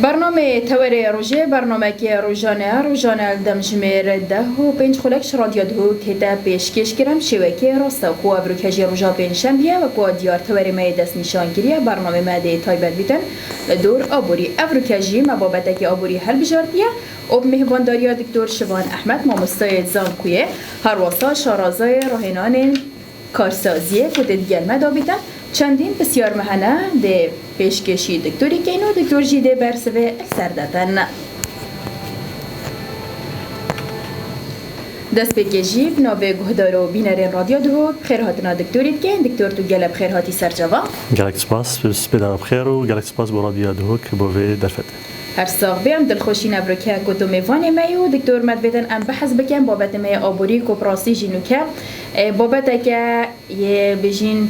برنامه توری روژه برنامه که روزانه دمجمیر ده و پنج خلکش رادیو دهو تیتا پیشکش کرم شوکه راست خو ابروکجی روزا پنجشنبه و کو دیار توری می دست نشان گیری برنامه ماده تایبت بیتن دور آبوری ابروکجی مبابته که آبوری هر بجارتیه ob مهمانداری دکتر شوان احمد مامستای زامکویه هر واسا شارازای راهنان کارسازی کد دیگر مدابیتن چندین بسیار مهنه ده پیشکشی دکتوری کینو دکتور جیده برسوه اکثر دادن دست بگیجیب نوه گهدارو بینرین رادیو دهو بخیر هاتنا دکتوریت کن دکتور تو گله بخیر هاتی سر جوا گلک سپاس بسپیده بخیر و گلک سپاس با رادیو دهو که باوی درفته هر ساق بیم دلخوشی نبرکه کتو میوانی میو دکتور مدویدن ام بحث بکن بابت می آبوری کپراسی جنوکه بابت که یه بجین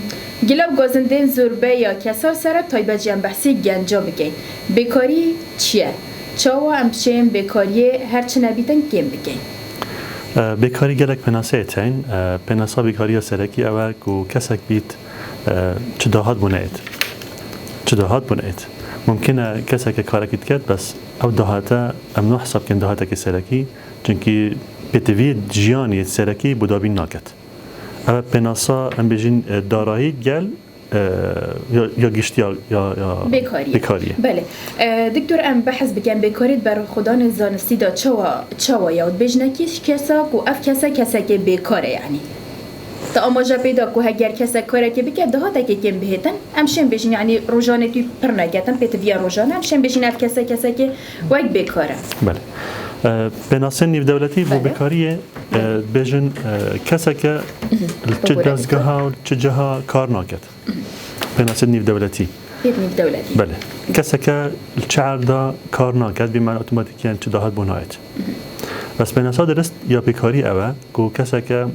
گلاب گازندین زربه یا کسا سر تایبت جن بحثی گنجا بکن بیکاری چیه؟ چاوا ام بچیم بیکاری هرچه نبیتن کم بکن بیکاری گلک پناسه تین پناسا بیکاری سرکی اول کو کسک بیت چه دهات بنایت ممکنه کسی که کار کرد بس او دهاته امنو حساب کن دهاته که سرکی چونکی بتوی جیانی سرکی بودابین ناکت اما پناسا ام بجین دارایی گل یا گشتی یا بیکاریه بله دکتور ام بحث بکن بیکاریت بر خودان زانستی دا چوا یاد بجنکیش کسا کو اف کسا که بیکاره یعنی تا آماجا پیدا کو هگر کسی کاری که بکرد ده ها تکیم بهتن امشن بشین یعنی روزانه توی پر نگاتن پیت ویا روزانه امشن بشین اف کسی که وقت بیکاره. بله. بناسن نیو دولتی بو بیکاریه بجن کسی که چه دستگاه ها چه جاها کار نکرد. بناسن نیو دولتی. بله. کسی که چهار دا کار نکرد بیمار اتوماتیکیان چه دهات بنایت. بس بناسا درست یا بیکاری اوه کو کسی که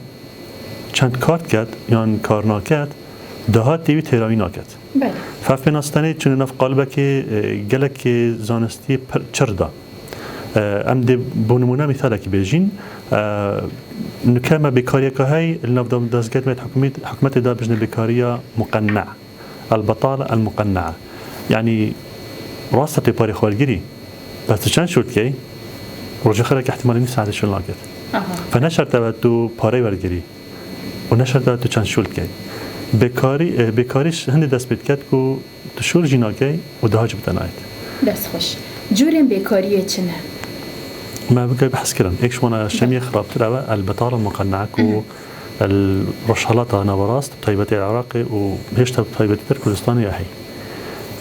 چند کار کرد یا کار نکرد دهات دیوی تهرانی نکرد. بله. فاف بناستنی چون نف قلبه که گلک زانستی چردا. ام دی بونمونه مثاله که بیجین نکمه بیکاری که های النفذ دستگاه میت حکومت دا بجن بیکاری مقنع البطاله المقنعه یعنی راسته تپاری خالگیری بس چند شد که رجع خیلی احتمالی نیست عادش شل نکرد. فنشرت تو پاره ورگیری و نشرت تو چند شول کی بیکاریش هند دست بید کرد که تو شول جینا کی و دهاج بتنایت دست خوش جورم بیکاریه چنه ما بقى بحث كلام ايش وانا شميه خراب ترى البطاله المقنعه كو الرشالات انا براست طيبتي العراقي وهيش طيبتي تركستان يا هي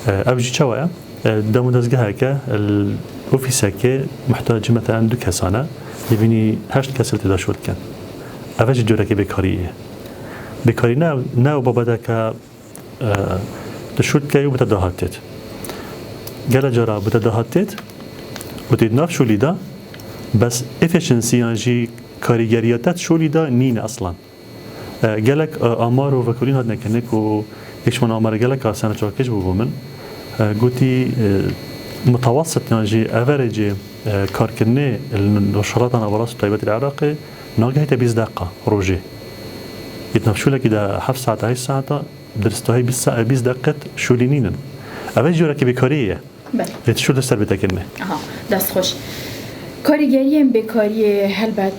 ابجي شوايا دم دزجها ك الاوفيسا محتاج مثلا دو كسانه يبيني هشت كسر تداشول كان اوج جوره که بیکاری نه بابده که تشود که بتدهاتت گله جرا بتدهاتت بتید ناف شولیدا بس افیشنسی آنجی کاریگریاتت شولیدا نین اصلا گلک آمار و وکولین هاد نکنه که ایش من آمار گلک آسانه چاکش بگو من گوتی متوسط آنجی اوریج کار کنه النشرات انا براس طیبت العراقی ناقه هيتا 20 دقيقة روجي يتنفشوا لك إذا حف ساعة هاي الساعة درستها هاي 20 دقيقة شولينين أبي جورا كبيكارية بله شو دستر بتكلمه دست خوش کاریگری بیکاری هلبت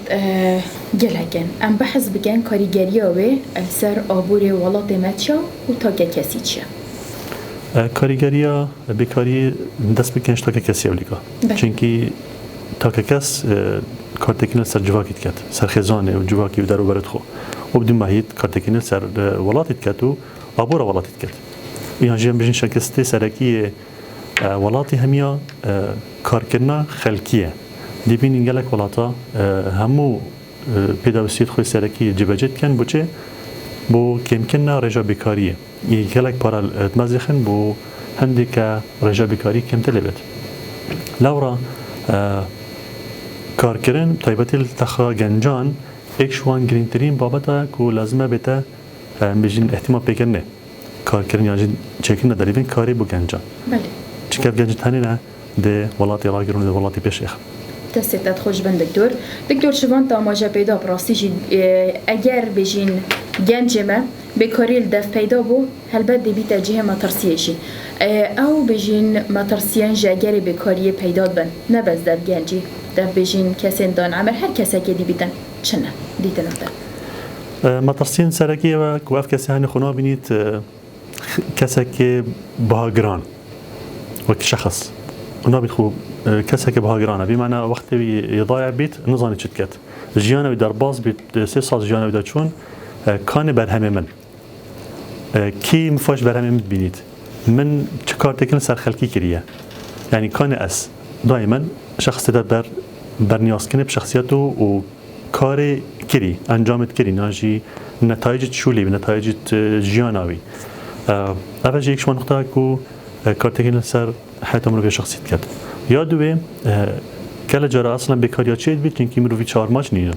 گلگن ام بحث بگن کاریگری اوه سر آبور ولات متشا و تا کسی چیه کاریگری بیکاری دست بکنش تا کسی اولیگا چونکی تا کس کارتکینل سر جواکیت کرد سر خزانه و جواکی و در و برد خو و بدون ماهیت کارتکینل سر ولاتیت کرد و آبورا ولاتیت کرد یعنی جیم بجین شکسته سرکی ولاتی همیا کار کردن خلکیه دیبین اینگلک ولاتا همو پیداوسیت خوی سرکی جبجت کن بچه بو کم کنه رجا بیکاریه اینگلک پارا تمزخن بو هندی که رجا بیکاری کم تلبت لورا کار کردن طیبتی التخا گنجان ایکشوان گرینترین بابتا کو لازمه بته بجین احتمال بکنه کار کردن یا چکن نداریم کاری بو گنجان بله چیکار گنج تانی نه ده ولاتی راگرون ده ولاتی پیشیخ دستت خوش بند دکتور شوان تا ماجا پیدا براستی اگر بجین گنج ما بکاری دف پیدا بو هلبت دبیت جه مترسیشی او بجین مترسیان جاگری بکاری پیدا بن نبز در گنجی دف بجین کسین دان عمل هر کسی که دی بیتن چنه دیتن افته مترسیان سرکی و کوف کسی هنی خونه بینید کسی که باگران و شخص اونا بید خوب کسی که باگرانه بی معنی وقتی یضایع بیت نزانی چت کت جیانوی در باز بیت 3 سال جیانوی در چون کان برهمه من کی مفاش برهمه من بینید من چه کار تکن سر خلقی کریه یعنی کان اس دائما شخص در برنیاز کنه بشخصیته و کار کری انجامت کری ناجی نتایج شولی نتایج جیانوی اولی یک شما نقطه که کار تکن سر حیاتم رو به شخصیت کرد یادوه کل جرا اصلا بکاریا چید بید چنکی مروی 4 ماش نینن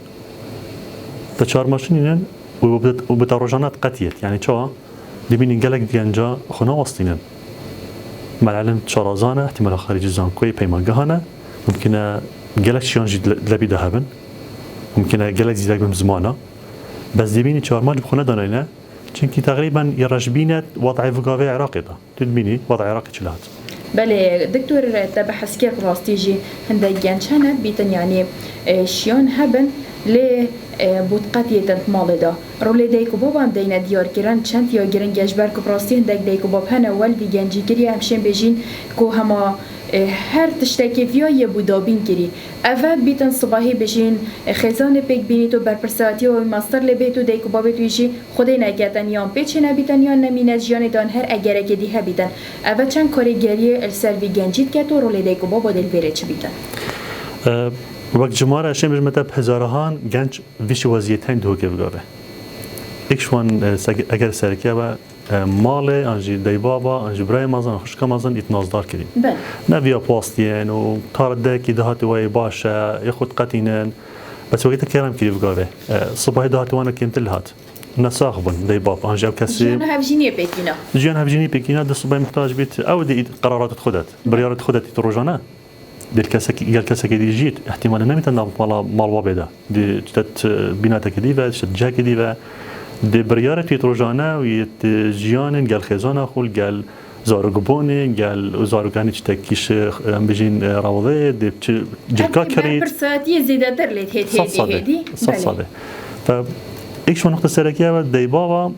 تا 4 ماش نینن و بتا روزانات قطیت یعنی چا دبینین گلک دیانجا خونه واستینن ملعلم شارازانه احتمال خارج زانکوی پیمانگهانه ممکنه گلک شیان جد لبی دهبن ممکنه گلک زیدک بهم زمانه بس دبینی 4 ماش بخونه دانینه چنکی تقریبا یرجبینت وضع فقاوه عراقی دا تدبینی وضع عراقی چلات بله دكتور تبع حسكير راستيجي هندا جانشانات بيتن يعني شيون هبن ل بوتقاتي تنت مالدا رولي دايكو بابا مدينا ديار كيران چند يا گرن گجبر کو راستي هندك دايكو باب هنا والدي گنجي كري همشين بيجين كو هما هر تشتكي فيا يبودابين كري اول بيتن صباحي بيجين خزانه بيك بينيتو برپرساتي و ماستر لبيتو دايكو باب تويجي خدي نگتن يان بيچنا بيتن يان نمين جيان دان هر اگر که دي هبيتن اول چند کاری گري السروي گنجيت كتو رولي دايكو بابا دل بيره چ بيتن وقت جمعه اشیم بجمعه هزارهان گنج ویش وضعیتین دو که بگاوه ایکشوان اگر سرکیه و مال انجی دیبابا انجی برای مازن خوشکا مازن اتنازدار کردیم نه ویا پاستین و تارده که دهاتی وای باشه یخود قطینن بس وقتی کردم که بگاوه صبح دهاتی وانا کمتل هات نساخ بن دیباب انجی او کسی جیان هفجینی پیکینا جیان هفجینی پیکینا ده صبح محتاج بیت او دی قرارات خودت بریارت خودت تروجانه دل کسی که دیجیت احتمالا نمیتونه مال وابده دی جدت بینات کدی و جدت جا کدی و دی بریاره توی روزانه و یت جیان گل خزانه خول گل زارگبونه گل زارگانی چه تکیش هم بجین روضه دی جرکا کرید برساتی زیاده در لیت هدی صد صده و ایکش نقطه سرکیه و دی بابا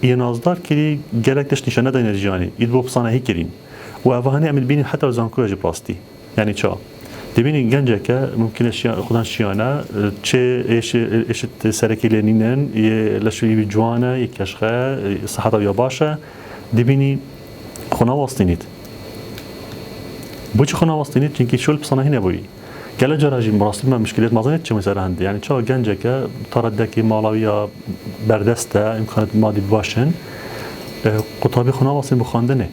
یه نازدار کری گلک تش نشانه دا انرژیانی اید بو بصانهی کریم و اوهانی عمل بینیم حتی وزانکوی جی پلاستی یعنی چه؟ دبینی گنجه که ممکنه خودان شیانه چه ایش سرکی لینن یه لشوی جوانه یک کشخه صحت یا باشه دبینی خونه واستینید بچه خونه واستینید چنکی شل بصناهی نبوی گله جراجی مراسم ما مشکلات مازنید چه مثلا هندی یعنی چه گنجه که تردکی مالاویا بردسته امکانات مادی باشن قطابی خونه واستین بخواندنه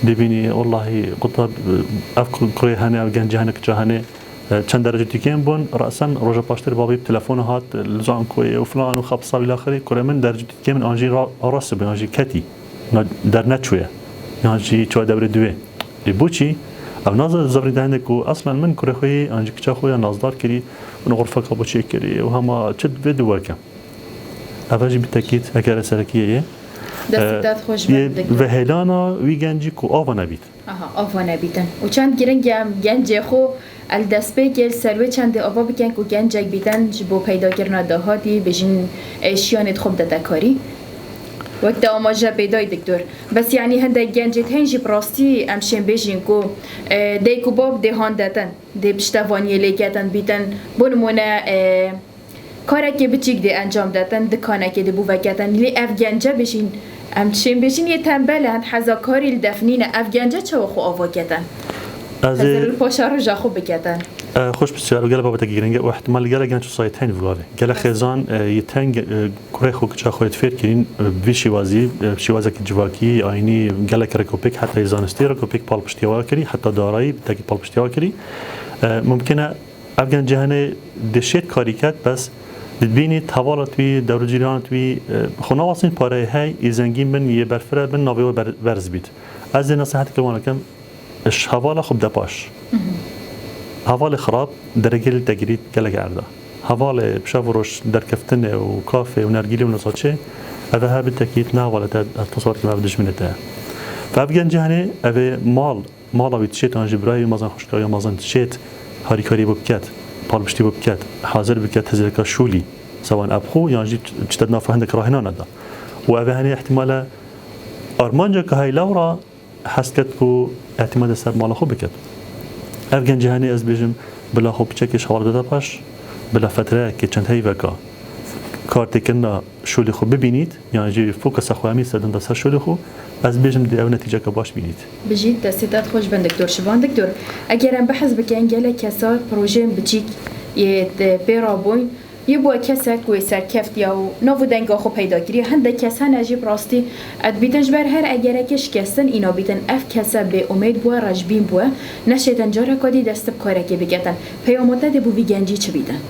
دبینی والله قطب افکر کری هنه او گنجه هنه کجا هنه چند درجه تیکیم بون رأسا روژه پاشتر بابی تلفن هات لزان کوی و فلان و خبصا ولی آخری کره من درجه تیکیم آنجی راست به آنجی کتی در نچویه آنجی چوه دور دوه بوچی او ناز زبری دهنده که اصلا من کره خوی آنجی کجا خوی نازدار کری و غرفه که بوچی کری و همه چد ویدو وکم اولی بتاکید اگر سرکیه دستت خوش بود و هلانا وی گنجی کو آوا نبید آوا نبیدن و چند گنج خو الدست بگل سروی چند آوا بکن که گنجک بیدن جبو پیدا کردن دهاتی بجین اشیانت خوب دتکاری وقت آماجه پیدای دکتور بس یعنی هنده گنجت هنجی براستی امشن بجین که دیکو باب دهان دتن دی پشتوانی لیکتن بیدن بونمونه کارکی بچیک دی انجام دادن دکانکی دی بووکتن لی افگنجه بشین امچین بشین یه تنبلن حزاکاری لدفنین افگنجه چه خو آواکتن هزار پاشا رو جا خوب بکتن خوش بسیار و گله بابت گیرنگه و احتمال گله گنج سایتین وگاره گله خزان یه تنگ کره خو کجا خواهد فیر کرین وی شیوازی که جواکی آینی گله کرکوپیک حتی زانستی رکوپیک پال پشتیوار کری حتی دارایی تاکی پال پشتیوار کری ممکنه افگنجه هنه دشت کاری کرد بس دبینی توالا توی دور جریان توی خونه واسین پاره های ایزنگین بن یه برفره بن ناوی و برز بید از این نصیحت که وانا کم اش حوالا خوب دپاش حوال خراب درگیل تگرید گله کرده حوال بشافروش در کفتنه و کافه و نرگیلی و نصاچه هذا بالتأكيد ناولت التصور كما بدش من التاه فأبجن جهني أبي مال بيتشيت عن جبراي مازن خشكايا مازن تشيت هاري كاري ببكات طال بشتي ببكات حاضر بكات هزلك شولي سواء أبخو يعني جيت تشتدنا فهندك راهنا ندا وأبي هني احتمال أرمانجا كهاي لورا حسكتكو اعتماد سر مال خو بكات أبجن جهني از بيجم بلا خو بتشكيش حوار دادا باش بلا فترة كي چند هاي وكا کارتی کنا شولی خو ببینید یعنی جی فوکس خو همی سدن دست شولی خو از بیشم دی اون نتیجه که باش بینید. بجید دستت خوش بند دکتر شبان دکتر اگرم بحث بکن گله کسا پروژه بچیک یه پیرابون یه با کسا کوی سرکفت یا نو دنگا خو پیدا کری هنده کسا نجیب راستی اد بیتنج بر هر اگر کش کسن اینا بیتن اف کسا به امید بو رجبین بو نشیدن جاره کدی دست بکاره که بگتن پیاموده دی بو ویگنجی چه بیدن؟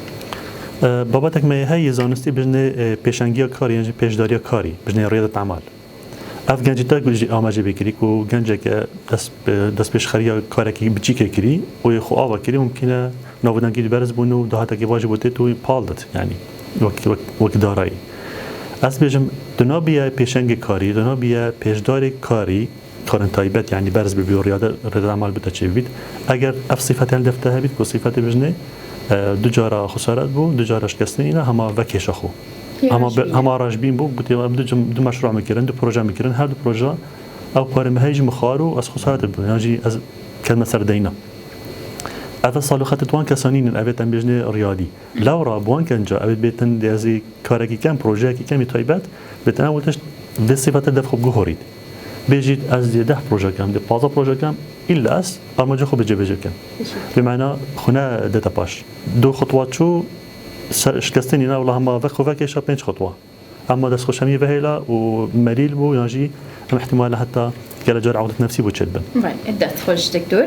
بابتك ما هي زانستي بجنه پیشنگی کاری یعنی پیشداری کاری بجنه ریاضت عمل افغان جتا گوجی آماجه بکری کو گنجه که دست پیش خریا کاری که بچی کری و خو آوا کری ممکنه نبودن کی برز بونو ده تا کی واجب بوده تو پالدت یعنی وقت دارایی از بجم دنابیه پیشنگی کاری دنابیه پیشداری کاری کارن تایبت یعنی برز بی ریاضت عمل بوده چه بید اگر اف صفت هل دفته بید کو صفت بجنه دو جارا خسارت بو دو جارا شکست اینا هما وکیش خو هما راجبین بو دو مشروع میکردن دو پروژه میکردن هر دو پروژه او کار مهیج مخارو از خسارت بو یعنی از کلمه سردینا اول صالحات توان کسانین اوت ام بجنه ریادی لورا بوان کنجا اوت بیتن دیازی کارکی کم پروژه کی کمی تایبت بیتن اولش به صفت دفخ گوهرید بيجي از 10 بروجه كام دي 15 بروجه كام الا اس اما جو خو بجي كام بمعنى هنا داتا باش دو خطوات شو شكستني نا والله ما فكو فكيش 5 خطوه اما داس خوشمي بهيلا ومريل بو يجي احتمال حتى قال جار عوده نفسي بوتشدن ادت خوش دكتور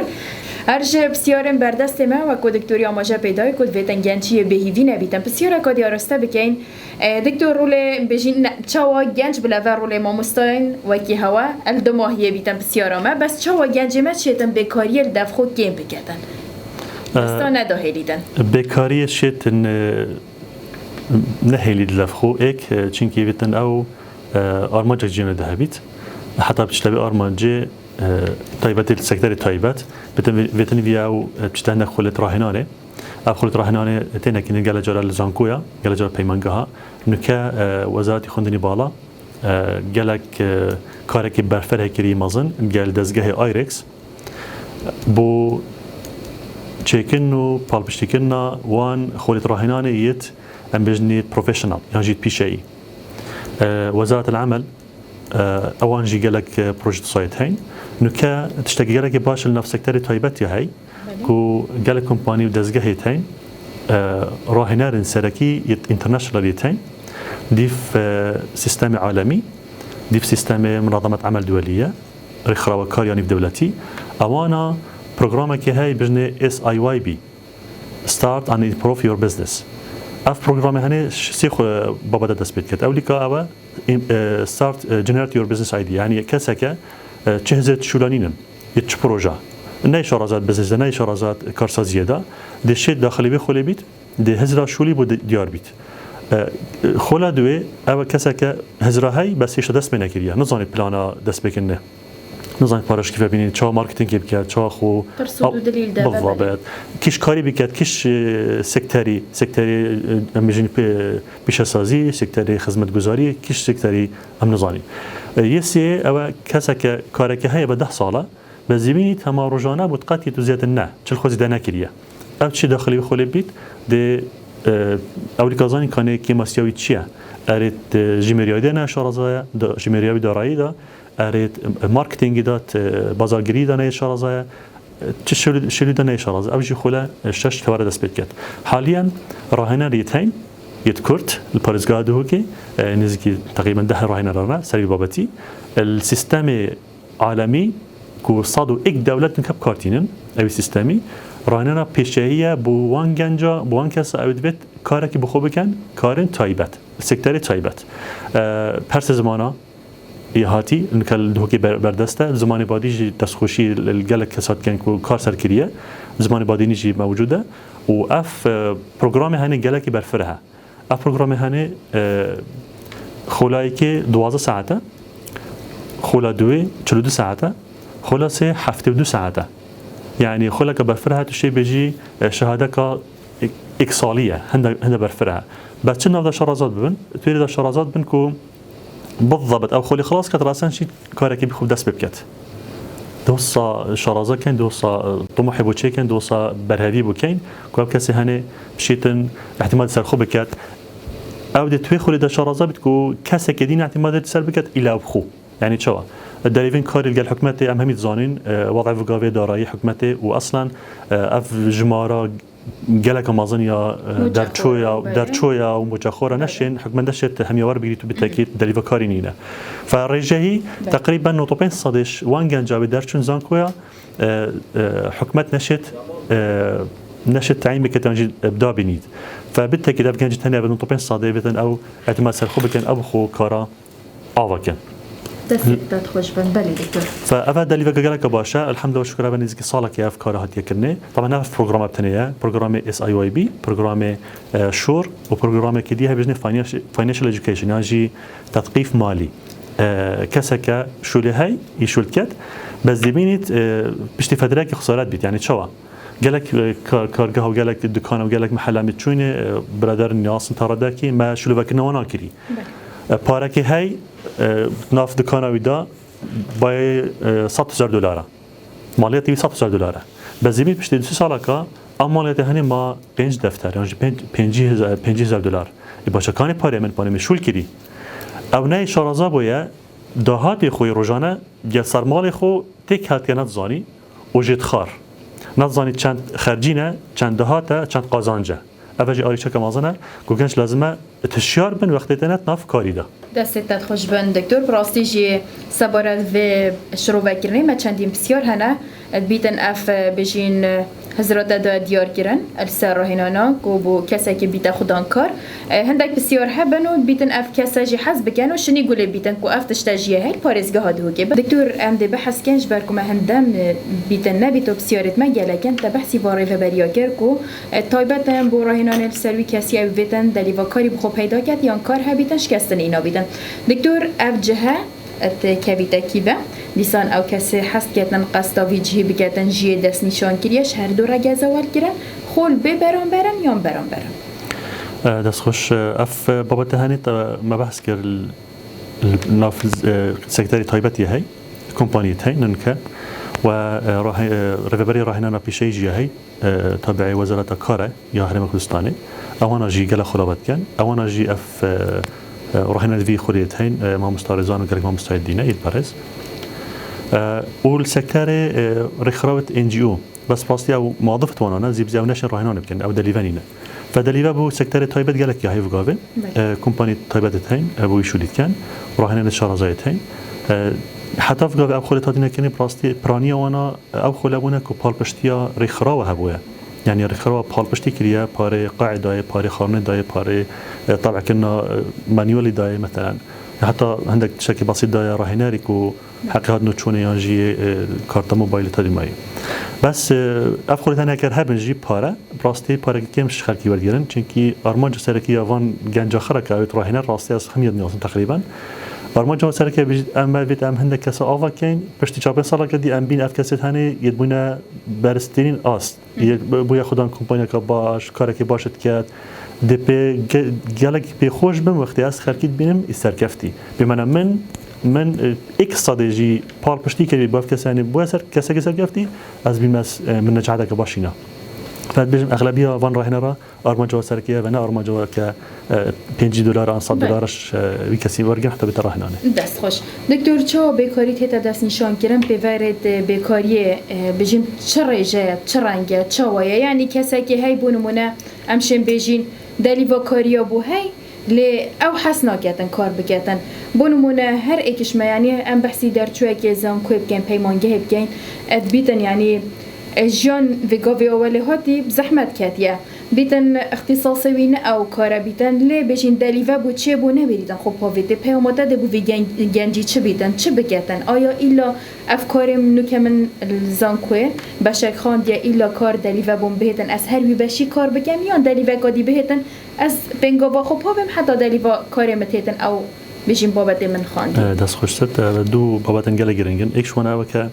هرج بسیارم بردست ما و کو دکتوری آماجه پیدا کد ویتن گنجی بهیوی نبیتن بسیار کادی آرسته بکین دکتور رول بجین چاوا گنج بلا رول ما مستاین و کی هوا الدماهیه بیتن بسیار ما بس چاوا گنج ما شیتن بکاری دف خود گیم بکدن استا نداهلیدن بکاری شیتن نهلید لفخو ایک چینکی بیتن او آرماجه جینا دهبیت حتی بتشتبه آرماجه تایبت السکتر تایبت بتن ویاو بتشتهن خلت راهنانه اب خلت راهنانه تینا که نگال جرا لزانکویا گال جرا پیمانگاها نکه وزارتی خوندنی بالا گالک کارکی برفره کری مازن گال دزگاه آیرکس بو چیکن و پالپشتیکن وان خلت راهنانه یت ام بجنی پروفیشنال یعنی جیت پیشی وزارت العمل اوان جي قالك بروجكت سايت هين نكا تشتاق قالك باش لنفس سكتري تايبتي هاي كو قالك كومباني ودزقه هين راهنار سركي انترناشونال يتين ديف سيستم عالمي ديف سيستم منظمة عمل دولية رخرا وكار يعني في دولتي اوانا برنامج هاي بجني SIYB Start and Improve Your Business اف برنامج هني سيخ بابا داس بيت كت اوليكا اوا start generate your business idea يعني كسكه جهزت شولانين يتش بروجا نه شرازات بزنس نه شرازات کارسازیه دا ده شد داخلی به خلی بیت ده هزرا شولی بود دیار بیت خلا دوی اول کسی که هزرا هی بس یه دست بنکریه نزانی پلانا دست بکنه نزانی پارش کیف ببینید چه مارکتینگ بکرد چه خو بالضبط کیش کاری بکرد کیش سکتری میجنی پیش سازی سکتری خدمت گذاری کیش سکتری هم نزانی یه سی اول کسی که کاری که هی به 10 ساله بزمینی تمام روزانه بود قطعی تو زیاد نه چه خوزی دانه کریه اب چی داخلی به خلی بیت ده اولیکازانی کنه که مسیاوی چیه ارید جیمریایی دانه شارزای جیمریایی دارایی دا ارید مارکتینگی داد بازارگیری دانه شارزای چه شلی دانه شارزای اوجی خلا شش کواره دست بید کرد حالیاً راهنه ریتین یت کرد الپارزگاه ده که نزدیک تقریبا 10 راهنه رانه سری بابتی السیستم عالمی کو صادو یک دولت نکب کارتینن اوی سیستمی راهنه پیشهیه بوان گنجا بوان کس اوید بیت کاری که بخو بکن کارن تایبت سکتر تایبت پرس زمانا هاتی نکل دهوکی بردسته زمان بعدی دستخوشی الگلک کسات کن کو کار سر کریه زمان بعدی نیجی موجوده و اف پروگرام هنه گلکی برفره اف پروگرام هنه خلایی که 12 ساعته خلا 2 42 ساعته خلا 3 72 ساعته يعني خلا كبرفرها تشي بيجي شهاده ك اكساليه هند برفرها بس شنو هذا شرازات بن تريد هذا شرازات بنكو بالضبط او خلي خلاص كتراسن شي كاركي بيخوف دست ببكت دوصا شرازه كان دوصا طموحي بوتشي كان دوصا برهدي بوكين كواب كسي هاني بشيتن احتمال سر خوب بكت او دي توي خلي ده شرازه بتكو كاسه كدين احتمال سر بكت الى بخو يعني شو الدليفين كاري الجال حكمته ام هميت زانين وضع فقاوي دارایی حكمته واصلا اف جماره جالك مازنيا درچويا ومجاخوره نشين حكم دشت هميوار بيريتو بالتاكيد دليفا كاري نينا فالرجاهي تقريبا نقطتين صديش وان كان جاب درچون زانكويا حكمت نشت تعيين بكتنجي ابدا بنيد فبالتاكيد افغان جتني بنقطتين صادبتن او اعتماد سرخو بكن ابخو كارا اوكن دستت خوش بن بله دكتور فأفا دليفا جالك باشا الحمد لله والشكر بني زكي صالك يا أفكار هاتيا كرني طبعا هذا برنامج بتنيا برنامج SIYB برنامج شور وبرنامج كديها بجنة financial education يعني تثقيف مالي كسكة شو لهاي يشول كات بس دبينت بشتي فترة خسارات بيت يعني شوا جالك كارجها وجالك الدكان وجالك محل عم تشوينه برادر الناس انترداكي ما شو لفكنا وانا كري پارکی هی ناف دکانوی دا بای $100,000 مالیاتی $100,000 بزیمی پشت 2 سال که ام مالیات هنی ما 5 دفتر یعنی $50,000 باشه کانی پاره من پاره مشول کردی او نه شارازا بویه دهاتی خوی روزانه گل سرمال خو تک هات کنات زانی و جت خار نزانی چند خرجینه چند دهاته چند قازانجه اوجی آریچه که مازنه گوگنش لازمه تشیار بن وقتی تنت ناف کاری ده دستت خوش بن دکتور براستی جی سبارت و شروع بکرنی ما چندین بسیار هنه بیتن اف بجین حضرات دا دیار گیرن السر راهنانا کو بو کسی که بیت خودان کار هندک بسیار هبن و بیتن اف کسی جی حس بکن و شنی گوله بیتن کو اف تشتاجیه هل پارزگاه ها دهوگه دکتور ام ده بحث کنج برکم هندم بیتن نبیتو بسیارت ما گلکن تا بحثی باره و بریاگر کو تایبت بو راهنان السروی کسی او بیتن دلیوا کاری بخو پیدا کرد یا کار ها بیتن شکستن اینا بیتن دکتور اف جهه كبيتا كيبا لسان او كسي حست كتن قصدا ويجهي بكتن جي دست نشان كريش هر دو را جزاوال كرن خول ببران برن يان بران برن دست خوش اف بابا تهاني ما بحث كر نافذ سكتاري تايبتي هاي كومباني هاي ننكا و رفبري راهنا نبيشي جي هاي تابعي وزارة كارة يا هرم كردستاني اوانا جي قلا خلابت كان اوانا جي اف راهنا في خوريت هين ما مستارزان وقالك ما مستعدين يتبرز والسكتار رخراوت NGO بس باستي او موظفة وانا زي نشر راهنان بكن او دليفانينا فدليفا بو سكتار تايبت قالك يا هيف قابل كومباني تايبت هين ابو يشوليت كان راهنا الشارزايت هين حتى في قابل او خوريت هاتينا كني باستي برانيا وانا او خلابونا كو بالبشتيا رخراوه هبويا يعني رخراوه بالبشتي كريا باري قاعدة باري خارنة داي باري طبعا كنا مانيولي داي مثلا حتى عندك شكل بسيط داي راهناريك وحقيقة نوتشوني يانجي كارتا موبايل تادي ماي بس افخوري ثانية كرهب نجي بارا براستي بارا كيمش خلقي ورگيرن چونكي ارمان جسركي يوان گنجا خرك اوت راهنار راستي از خميد نياسن تقريبا ارمان جو سركي بيجي اما بيت ام هندك كسا آوا كين پشتی چاپه سالا كدي ام بين اف كسيت هاني يدبونا برسترين است بويا خودان كومپانيا که باش کارکی باشد کرد دپی گلک به خوش بم وقتی از خرکیت بینم استرکفتی بمعنی من ایک استراتژی پال پشتی کردی باف کسانی بوسر کسی سرکفتی از بیم من نجعده که باشینا فهد بيجم أغلبية وان راهنا را أرمجوا سركية بنا أرمجوا ك $50 $100 ويكسي ورجع حتى بتراهنا. دست خوش. دكتور شو بكاري تهتا دست نشان كرم بفرد بكاري بيجم شرجة شرانجة شوية يعني كساكي هاي بونمونا أمشين بيجين دليفا كاريا بو هاي ل أو حسنا كاتن كار بكاتن بونمونا هر إيكش ما يعني أم بحسي در شوية كيزان كويب كان بيمان جهب كان أثبتن يعني جان وگاوی اولی هاتی بزحمت کتیه بیتن اختصاصی وین او کار بیتن لی بجین دلیوه بود چه بو نبریدن خب پاویده پیامده ده بو وی گنجی چه بیتن چه بگتن آیا ایلا افکارم نکمن زانکوه بشک خان یا ایلا کار دلیوه بون بهتن از هر وی بشی کار بکم یا دلیوه کادی بهتن از بنگاوا خب پاویم حتی دلیوه کارم تهتن او بيجين بابت من خاندي دست خوشت دو بابت انگل گرنگن ایک شونه و که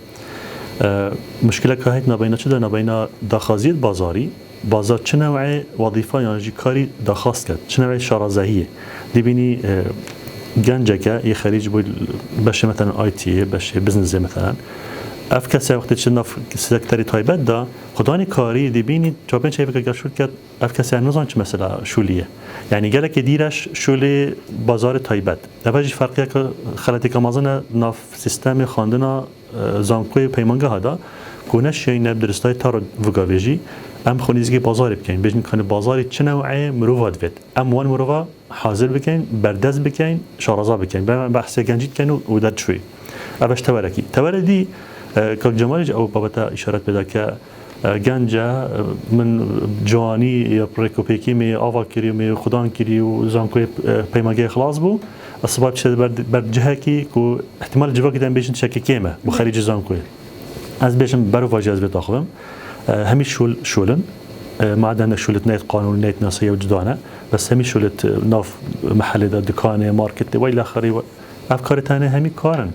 مشکل که هیت نبینا چه نبینا دخازیت بازاری بازار چه نوع وظیفه یا کاری درخواست کرد چه نوع شارزهیه دیبینی گنجه که یه خریج بود باشه مثلا آیتی باشه بزنس مثلا اف کسی وقتی چه نف سکتری تایبت دا خدانی کاری دیبینی چابن چه فکر شد کرد اف کسی نزان چه مثلا شولیه یعنی گله که دیرش شولی بازار تایبت اوجی فرقی که خلاتی که مازن نف سیستم خواندنا زانکوی پیمانگه هدا گونش یعنی درستای تار وگاویجی ام خونیزگی بازاری بکن بجن کنه بازاری چه نوعی مروفات وید ام وان مروفا حاضر بکن بردز بکن شارزا بکن به بحث گنجید کن و داد شوی اوش توردی که جمالی او بابتا اشارت بده که گنجه من جوانی یا پرکوپیکی می آوا کری می خدان کری و زانکوی پیمانگه خلاص بو السبب چه بر جهه کی کو احتمال جوا کدن بیشتر شکی کیمه بخارج زانکوی از بیشتر برو واجز بیت آخوام همی شولن ما عندنا شولت نيت قانون نيت ناصية وجدانه بس همي شولت ناف محل ده دكانه ماركت وإلى آخره أفكار تانية همي كارن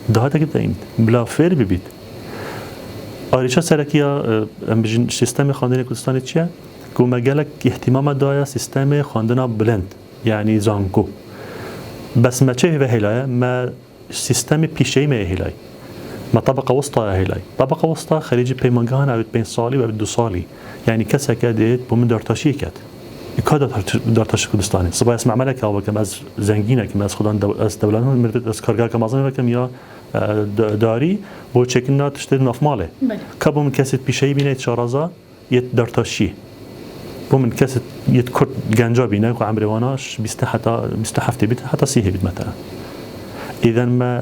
ده هذا كده إنت بلا فير ببيت آریشا سرکیا امروز سیستم خواندن کردستانی چیه؟ که مجالک اهتمام داره سیستم خواندن بلند یعنی زانکو بس ما چه هیلایه ما سیستم پیشی هیلای ما طبقه وسطى هیلای طبقه وسطى خلیج پیمانگان او 5 سالی و 2 سالی یعنی کسی که دید بوم دارتاشی کرد کاد دارتاش کردستانی صبح اسمع ملک او کم از زنگینه که از خودان از دولت مرد از کارگر که مازن کم یا داری بو چکنات تشتد ناف ماله کبو من کسی پیشی بینه شارازا یه دارتاشی بو من کسی یه کرد گنجا بینه که عمرواناش 20 حتی بیت حتی 30 بیت مثلا اذا ما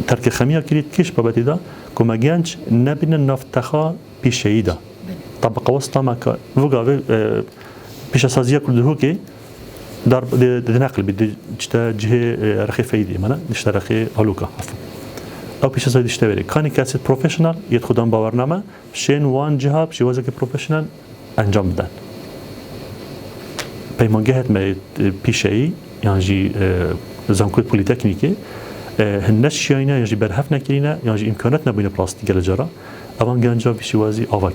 ترک خمیا کرید کش بابتی دا که ما گنج نبینه نفتخا پیشی دا طبقه وسطا ما که وقا پیش سازیا کرده که در نقل بده جهه رخی فیدی منه نشته رخی هلوکا او پیش از دیشته بری کانی کسی پروفشنال یه خودم باورنامه شین وان جهاب شیوازه که پروفشنال انجام بدن پیمانگه هت می پیشه‌ای یعنی زانکوی پلیتکنیکی هنش شیانه یعنی برهف نکرینه یعنی امکانات نبینه پلاستیک لجرا اوان گنجا بیشوازی آوا